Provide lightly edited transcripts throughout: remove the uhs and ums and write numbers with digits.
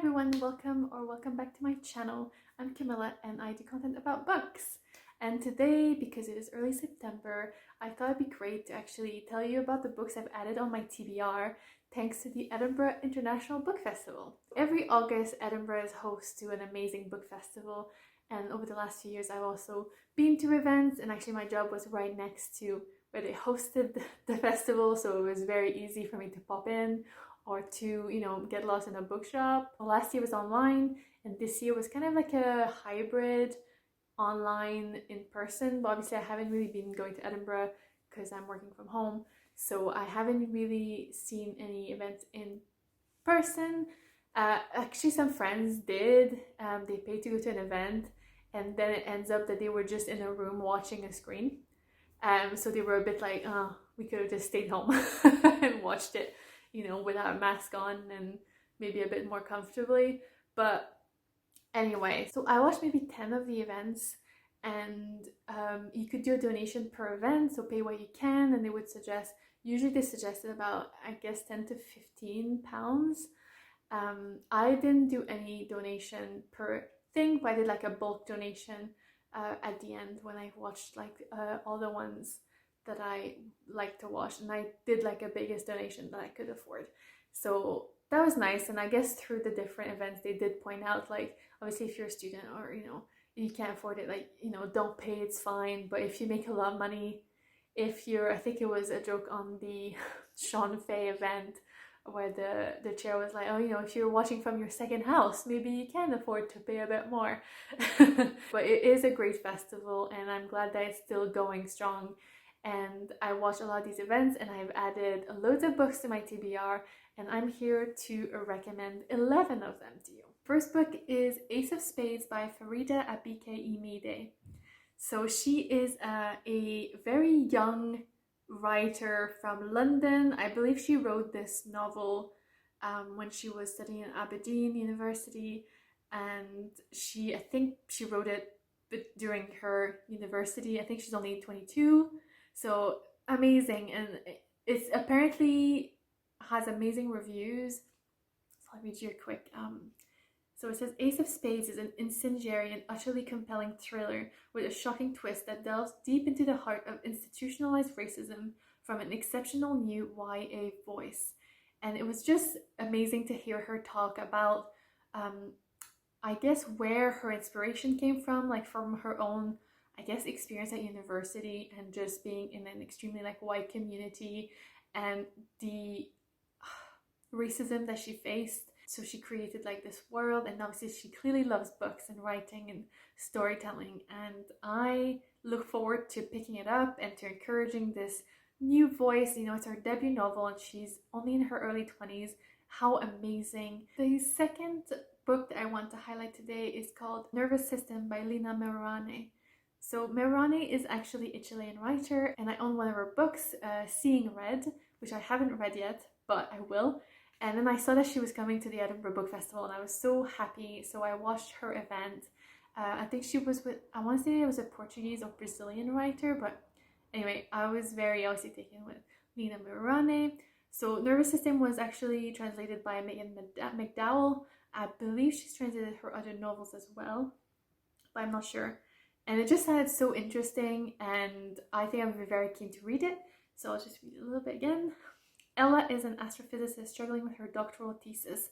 everyone, welcome back to my channel. I'm Camilla and I do content about books. And today, because it is early September, I thought it'd be great to actually tell you about the books I've added on my TBR thanks to the Edinburgh International Book Festival. Every August, Edinburgh is host to an amazing book festival, and over the last few years I've also been to events, and actually my job was right next to where they hosted the festival, so it was very easy for me to pop in or to, get lost in a bookshop. Last year was online, and this year was kind of like a hybrid online in person, but obviously I haven't really been going to Edinburgh because I'm working from home, so I haven't really seen any events in person. Actually some friends did. They paid to go to an event, and then it ends up that they were just in a room watching a screen, so they were a bit like, oh, we could have just stayed home and watched it, without a mask on and maybe a bit more comfortably. But anyway, so I watched maybe 10 of the events, and you could do a donation per event, so pay what you can, and usually they suggested about, I guess, 10 to 15 pounds. I didn't do any donation per thing, but I did like a bulk donation at the end when I watched all the ones that I like to watch, and I did like a biggest donation that I could afford. So that was nice. And I guess through the different events they did point out, like, obviously if you're a student or you can't afford it, don't pay, it's fine. But if you make a lot of money, I think it was a joke on the Shon Faye event where the chair was like, oh, if you're watching from your second house, maybe you can afford to pay a bit more. But it is a great festival, and I'm glad that it's still going strong. And I watched a lot of these events, and I've added loads of books to my TBR, and I'm here to recommend 11 of them to you. First book is Ace of Spades by Faridah Àbíké-Íyímídé. So she is a very young writer from London. I believe she wrote this novel when she was studying at Aberdeen University, and I think she wrote it during her university. I think she's only 22. So amazing, and it's apparently has amazing reviews. So I'll read you a quick. So it says, Ace of Spades is an incendiary and utterly compelling thriller with a shocking twist that delves deep into the heart of institutionalized racism from an exceptional new YA voice. And it was just amazing to hear her talk about, I guess, where her inspiration came from, like from her own, I guess, experience at university and just being in an extremely white community and the racism that she faced. So she created this world, and obviously she clearly loves books and writing and storytelling, and I look forward to picking it up and to encouraging this new voice. It's her debut novel and she's only in her early 20s. How amazing. The second book that I want to highlight today is called Nervous System by Lina Meruane. So Meruane is actually a Chilean writer, and I own one of her books, Seeing Red, which I haven't read yet, but I will. And then I saw that she was coming to the Edinburgh Book Festival, and I was so happy. So I watched her event. I think she was with, I want to say it was a Portuguese or Brazilian writer, but anyway, I was very obviously taken with Lina Meruane. So Nervous System was actually translated by Megan McDowell. I believe she's translated her other novels as well, but I'm not sure. And it just sounded so interesting, and I think I'm very keen to read it. So I'll just read it a little bit again. Ella is an astrophysicist struggling with her doctoral thesis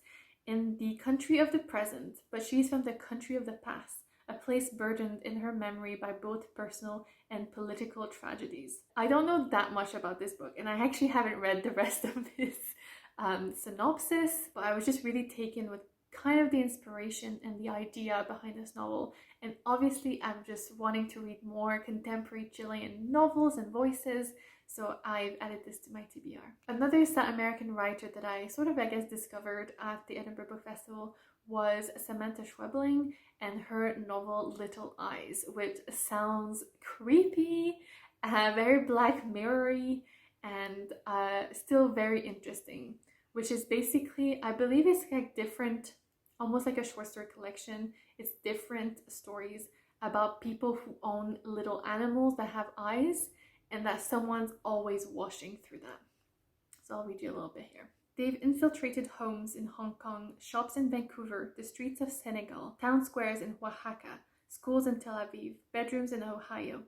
in the country of the present, but she's from the country of the past, a place burdened in her memory by both personal and political tragedies. I don't know that much about this book, and I actually haven't read the rest of this synopsis, but I was just really taken with kind of the inspiration and the idea behind this novel. And obviously I'm just wanting to read more contemporary Chilean novels and voices, so I've added this to my TBR. Another South American writer that I discovered at the Edinburgh Book Festival was Samanta Schweblin and her novel Little Eyes, which sounds creepy, very Black Mirror-y, and still very interesting, which is basically, I believe it's different, almost like a short story collection. It's different stories about people who own little animals that have eyes, and that someone's always watching through them. So I'll read you a little bit here. They've infiltrated homes in Hong Kong, shops in Vancouver, the streets of Senegal, town squares in Oaxaca, schools in Tel Aviv, bedrooms in Ohio.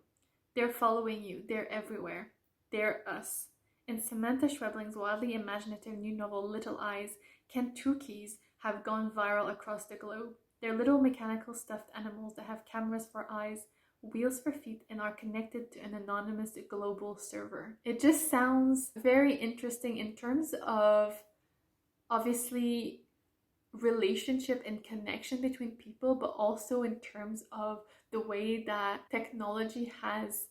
They're following you. They're everywhere. They're us. In Samanta Schweblin's wildly imaginative new novel Little Eyes, Kentuckys have gone viral across the globe. They're little mechanical stuffed animals that have cameras for eyes, wheels for feet, and are connected to an anonymous global server. It just sounds very interesting in terms of, obviously, relationship and connection between people, but also in terms of the way that technology has,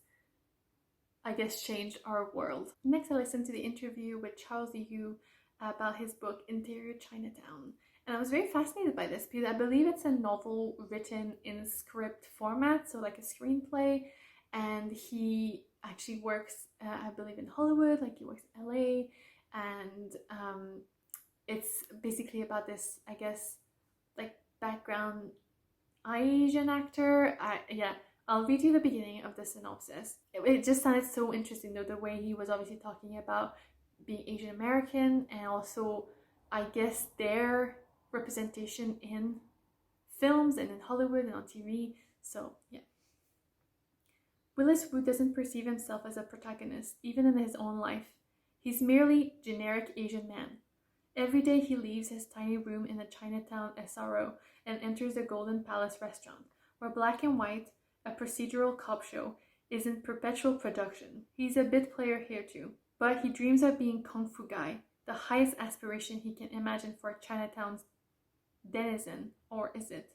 I guess, changed our world. Next, I listened to the interview with Charles Yu about his book Interior Chinatown. And I was very fascinated by this because I believe it's a novel written in script format, so like a screenplay. And he actually works, I believe, in Hollywood, like he works in LA. And it's basically about this, I guess, like background Asian actor. I'll read you the beginning of the synopsis. It just sounded so interesting, though, the way he was obviously talking about being Asian American and also, I guess, their representation in films and in Hollywood and on TV. So, yeah. Willis Wu doesn't perceive himself as a protagonist, even in his own life. He's merely generic Asian man. Every day he leaves his tiny room in the Chinatown SRO and enters the Golden Palace restaurant, where Black and White, a procedural cop show, is in perpetual production. He's a bit player here too, but he dreams of being Kung Fu Guy, the highest aspiration he can imagine for Chinatown's denizen, or is it?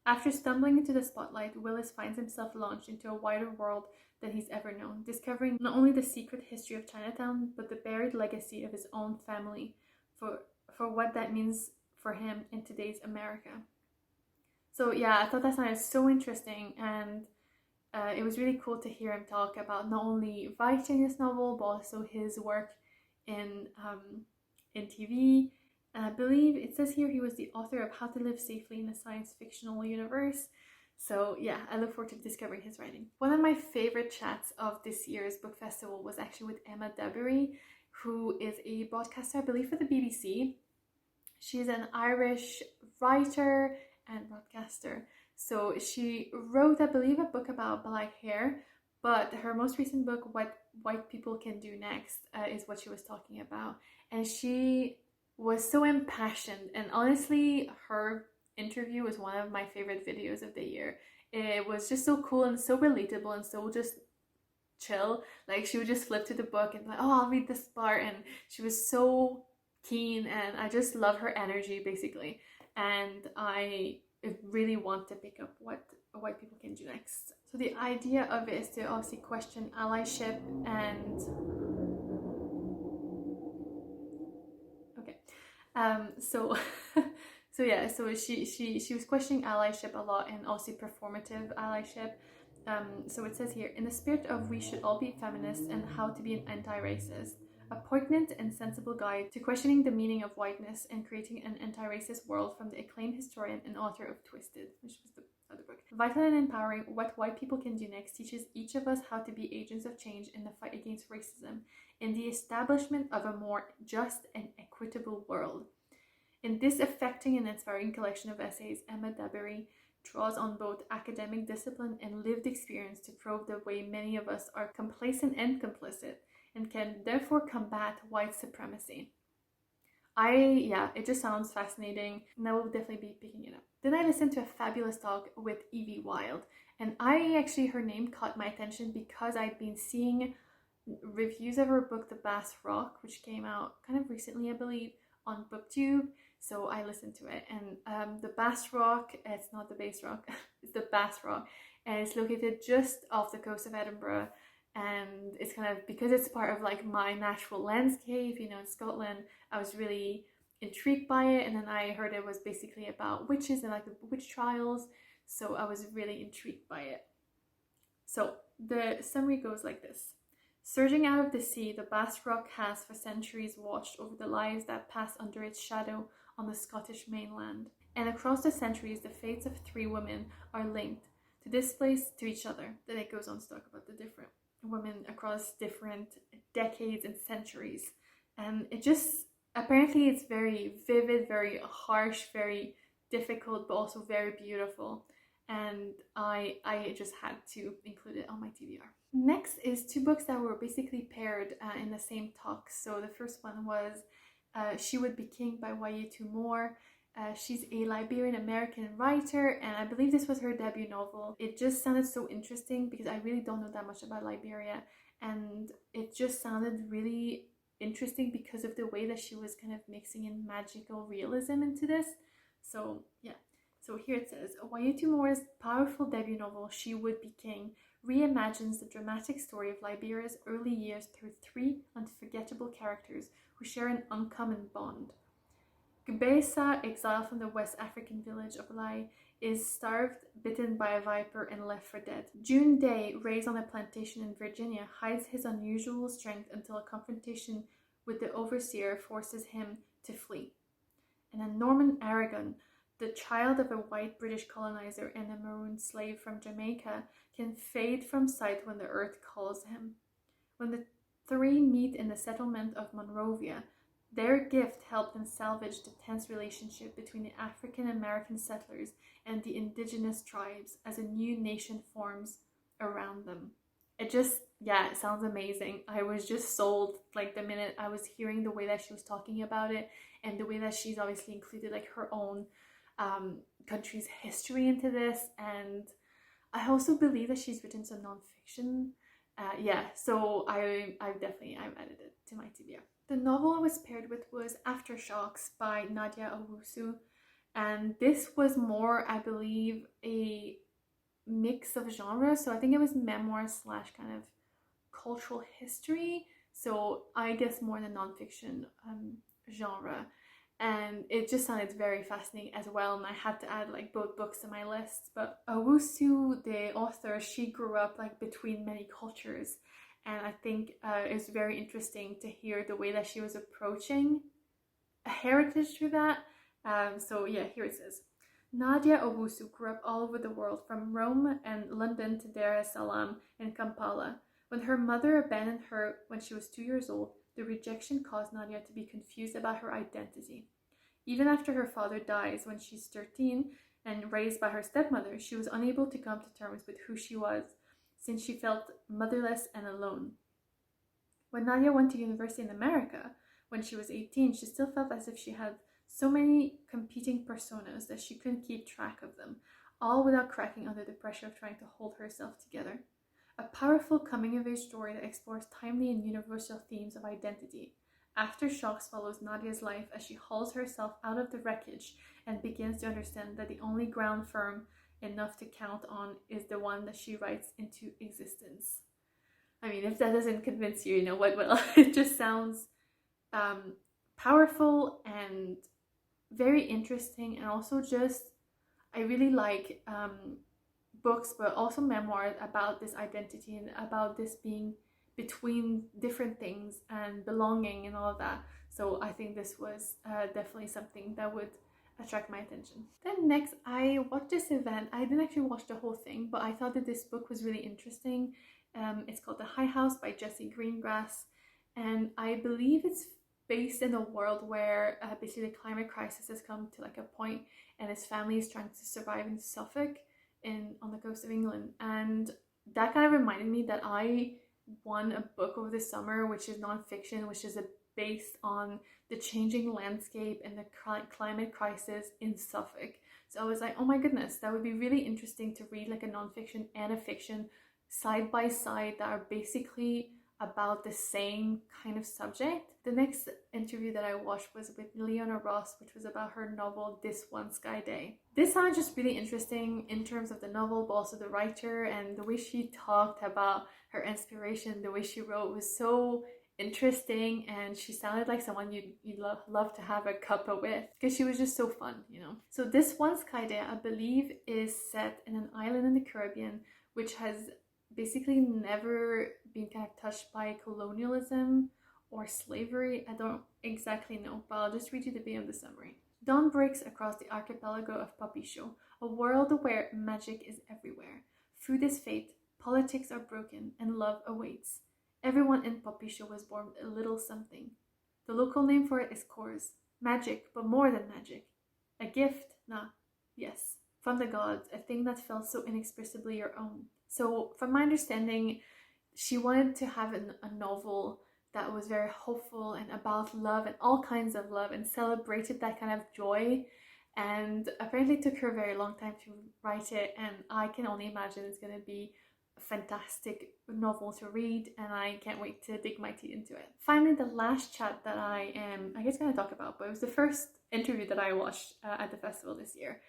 After stumbling into the spotlight, Willis finds himself launched into a wider world than he's ever known, discovering not only the secret history of Chinatown, but the buried legacy of his own family, for what that means for him in today's America. So yeah, I thought that sounded so interesting, and it was really cool to hear him talk about not only writing this novel, but also his work in TV. And I believe it says here he was the author of How to Live Safely in a Science Fictional Universe. So yeah, I look forward to discovering his writing. One of my favorite chats of this year's book festival was actually with Emma Dabiri, who is a broadcaster, I believe, for the BBC. She's an Irish writer and broadcaster. So she wrote, I believe, a book about black hair, but her most recent book, What White People Can Do Next, is what she was talking about. And she was so impassioned, and honestly, her interview was one of my favorite videos of the year. It was just so cool and so relatable and so just chill. Like, she would just flip to the book and be like, oh, I'll read this part, and she was so keen, and I just love her energy, basically. And I really want to pick up What White People Can Do Next. So the idea of it is to obviously question allyship and so she was questioning allyship a lot, and also performative allyship. So it says here, in the spirit of We Should All Be Feminists and How to Be an Anti-Racist, a poignant and sensible guide to questioning the meaning of whiteness and creating an anti-racist world, from the acclaimed historian and author of Twisted, which was the other book. Vital and empowering, What White People Can Do Next teaches each of us how to be agents of change in the fight against racism, in the establishment of a more just and equitable world. In this affecting and inspiring collection of essays, Emma Dabiri draws on both academic discipline and lived experience to probe the way many of us are complacent and complicit, and can therefore combat white supremacy. It just sounds fascinating, and I will definitely be picking it up. Then I listened to a fabulous talk with Evie Wyld, and her name caught my attention because I'd been seeing reviews of her book, The Bass Rock, which came out kind of recently, I believe, on BookTube. So I listened to it, and the Bass Rock, it's not the Bass Rock, it's the Bass Rock, and it's located just off the coast of Edinburgh, and it's kind of, because it's part of like my natural landscape, in Scotland, I was really intrigued by it. And then I heard it was basically about witches and like the witch trials, so I was really intrigued by it. So the summary goes like this. Surging out of the sea, the Bass Rock has for centuries watched over the lives that pass under its shadow on the Scottish mainland. And across the centuries, the fates of 3 women are linked to this place, to each other. Then it goes on to talk about the different women across different decades and centuries. And it just apparently it's very vivid, very harsh, very difficult, but also very beautiful. And I just had to include it on my TBR. Next is two books that were basically paired in the same talk. So the first one was She Would Be King by Wayétu Moore. She's a Liberian American writer, and I believe this was her debut novel. It just sounded so interesting because I really don't know that much about Liberia, and it just sounded really interesting because of the way that she was kind of mixing in magical realism into this. So yeah, so here it says, Wayétu Moore's powerful debut novel, She Would Be King, reimagines the dramatic story of Liberia's early years through three unforgettable characters who share an uncommon bond. Gbesa, exiled from the West African village of Lai, is starved, bitten by a viper, and left for dead. June Day, raised on a plantation in Virginia, hides his unusual strength until a confrontation with the overseer forces him to flee. And then Norman Aragon, the child of a white British colonizer and a maroon slave from Jamaica, can fade from sight when the earth calls him. When the three meet in the settlement of Monrovia, their gift helped them salvage the tense relationship between the African American settlers and the indigenous tribes as a new nation forms around them. It just, yeah, it sounds amazing. I was just sold like the minute I was hearing the way that she was talking about it, and the way that she's obviously included like her own country's history into this. And I also believe that she's written some nonfiction. Yeah, so I've added it to my TBR. The novel I was paired with was Aftershocks by Nadia Owusu, and this was more, I believe, a mix of genres. So I think it was memoir slash kind of cultural history. So I guess more in the nonfiction genre. And it just sounded very fascinating as well, and I had to add like both books to my list. But Owusu, the author, she grew up like between many cultures, and I think it's very interesting to hear the way that she was approaching a heritage through that. So yeah, here it says, Nadia Owusu grew up all over the world, from Rome and London to Dar es Salaam and Kampala. When her mother abandoned her when she was 2 years old, the rejection caused Nadia to be confused about her identity. Even after her father dies when she's 13 and raised by her stepmother, she was unable to come to terms with who she was, since she felt motherless and alone. When Nadia went to university in America, when she was 18, she still felt as if she had so many competing personas that she couldn't keep track of them, all without cracking under the pressure of trying to hold herself together. A powerful coming-of-age story that explores timely and universal themes of identity. Aftershocks follows Nadia's life as she hauls herself out of the wreckage and begins to understand that the only ground firm enough to count on is the one that she writes into existence. I mean, if that doesn't convince you, you know what will. It just sounds powerful and very interesting, and also just, I really like books, but also memoirs about this identity and about this being between different things and belonging and all of that. So I think this was definitely something that would attract my attention. Then next, I watched this event. I didn't actually watch the whole thing, but I thought that this book was really interesting. It's called The High House by Jessie Greengrass, and I believe it's based in a world where basically the climate crisis has come to like a point, and his family is trying to survive in Suffolk on the coast of England. And that kind of reminded me that I won a book over the summer, which is nonfiction, which is based on the changing landscape and the climate crisis in Suffolk. So I was like, oh my goodness, that would be really interesting to read like a nonfiction and a fiction side by side that are basically about the same kind of subject. The next interview that I watched was with Leone, which was about her novel This One Sky Day. This sounded just really interesting in terms of the novel, but also the writer, and the way she talked about her inspiration, the way she wrote was so interesting, and she sounded like someone you'd love to have a cuppa with, because she was just so fun, you know. So This One Sky Day, I believe, is set in an island in the Caribbean, which has basically never been kind of touched by colonialism or slavery. I don't exactly know, but I'll just read you the beginning of the summary. Dawn breaks across the archipelago of Papisho, a world where magic is everywhere. Food is fate, politics are broken, and love awaits. Everyone in Papisho was born a little something. The local name for it is Kors. Magic, but more than magic. A gift? Nah. Yes. From the gods, a thing that felt so inexpressibly your own. So from my understanding, she wanted to have a novel that was very hopeful and about love and all kinds of love and celebrated that kind of joy. And apparently it took her a very long time to write it, and I can only imagine it's going to be a fantastic novel to read, and I can't wait to dig my teeth into it. Finally, the last chat that I am, I guess, going to talk about, but it was the first interview that I watched at the festival this year.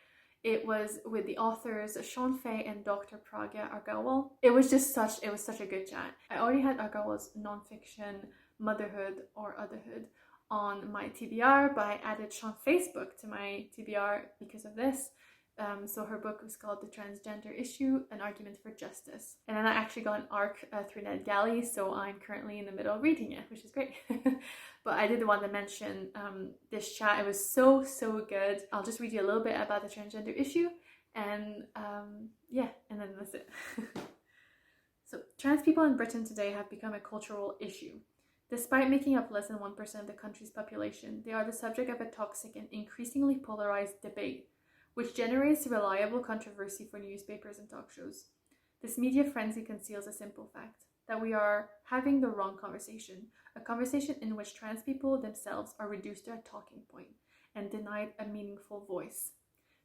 It was with the authors Shon, Faye, and Dr. Pragya Agarwal. It was such a good chat. I already had Agarwal's nonfiction Motherhood or Otherhood on my TBR, but I added Shon's Facebook to my TBR because of this. So her book was called The Transgender Issue, An Argument for Justice. And then I actually got an ARC through NetGalley, so I'm currently in the middle of reading it, which is great. But I did want to mention this chat. It was so good. I'll just read you a little bit about the transgender issue, and yeah, and then that's it. So, trans people in Britain today have become a cultural issue. Despite making up less than 1% of the country's population, they are the subject of a toxic and increasingly polarized debate, which generates reliable controversy for newspapers and talk shows. This media frenzy conceals a simple fact, that we are having the wrong conversation, a conversation in which trans people themselves are reduced to a talking point and denied a meaningful voice.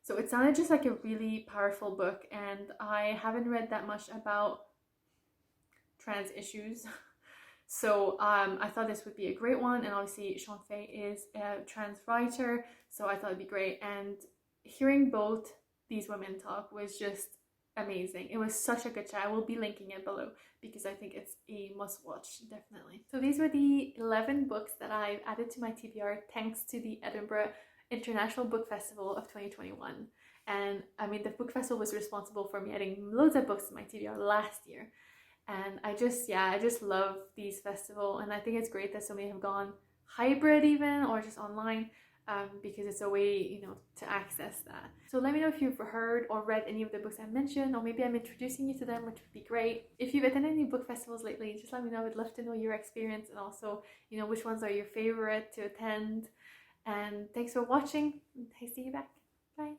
So it sounded just like a really powerful book, and I haven't read that much about trans issues. So I thought this would be a great one, and obviously Shon Faye is a trans writer, so I thought it'd be great. And hearing both these women talk was just amazing. It was such a good chat. I will be linking it below because I think it's a must watch, definitely. So these were the 11 books that I've added to my TBR thanks to the Edinburgh International Book Festival of 2021. And I mean, the book festival was responsible for me adding loads of books to my TBR last year. And I just love these festivals, and I think it's great that so many have gone hybrid even, or just online, because it's a way, you know, to access that. So let me know if you've heard or read any of the books I mentioned, or maybe I'm introducing you to them, which would be great. If you've attended any book festivals lately, just let me know. I'd love to know your experience, and also, you know, which ones are your favorite to attend. And thanks for watching. I see you back. Bye.